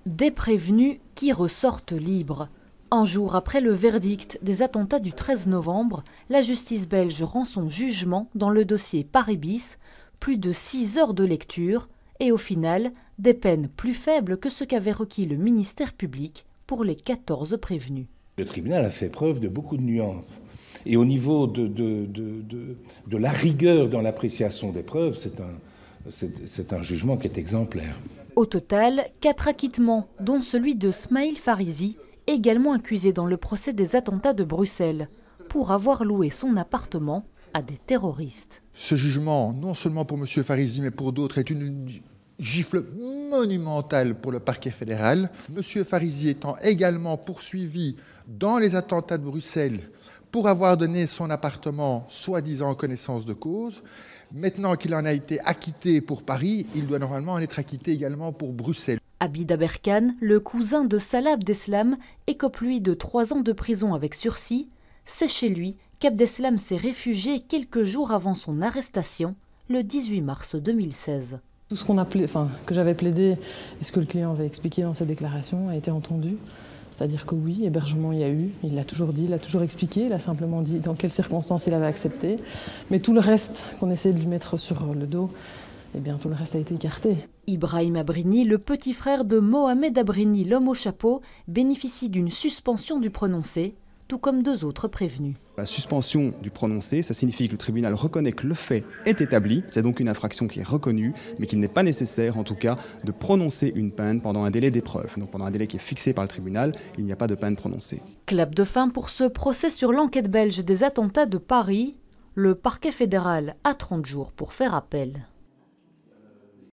Des prévenus qui ressortent libres. Un jour après le verdict des attentats du 13 novembre, la justice belge rend son jugement dans le dossier Paris bis, plus de 6 heures de lecture et au final, des peines plus faibles que ce qu'avait requis le ministère public pour les 14 prévenus. Le tribunal a fait preuve de beaucoup de nuances. Et au niveau de la rigueur dans l'appréciation des preuves, c'est un jugement qui est exemplaire. Au total, 4 acquittements, dont celui de Smaïl Farizi, également accusé dans le procès des attentats de Bruxelles, pour avoir loué son appartement à des terroristes. Ce jugement, non seulement pour M. Farizi, mais pour d'autres, est une gifle monumentale pour le parquet fédéral. M. Farizi étant également poursuivi dans les attentats de Bruxelles pour avoir donné son appartement, soi-disant en connaissance de cause. Maintenant qu'il en a été acquitté pour Paris, il doit normalement en être acquitté également pour Bruxelles. Abid Aberkan, le cousin de Salah Abdeslam, écope lui de 3 ans de prison avec sursis. C'est chez lui qu'Abdeslam s'est réfugié quelques jours avant son arrestation, le 18 mars 2016. Tout ce que j'avais plaidé et ce que le client avait expliqué dans sa déclaration a été entendu. C'est-à-dire que oui, hébergement il y a eu, il l'a toujours dit, il l'a toujours expliqué, il a simplement dit dans quelles circonstances il avait accepté. Mais tout le reste qu'on essayait de lui mettre sur le dos, eh bien tout le reste a été écarté. Ibrahim Abrini, le petit frère de Mohamed Abrini, l'homme au chapeau, bénéficie d'une suspension du prononcé, tout comme 2 autres prévenus. La suspension du prononcé, ça signifie que le tribunal reconnaît que le fait est établi, c'est donc une infraction qui est reconnue, mais qu'il n'est pas nécessaire, en tout cas, de prononcer une peine pendant un délai d'épreuve. Donc pendant un délai qui est fixé par le tribunal, il n'y a pas de peine prononcée. Clap de fin pour ce procès sur l'enquête belge des attentats de Paris. Le parquet fédéral a 30 jours pour faire appel.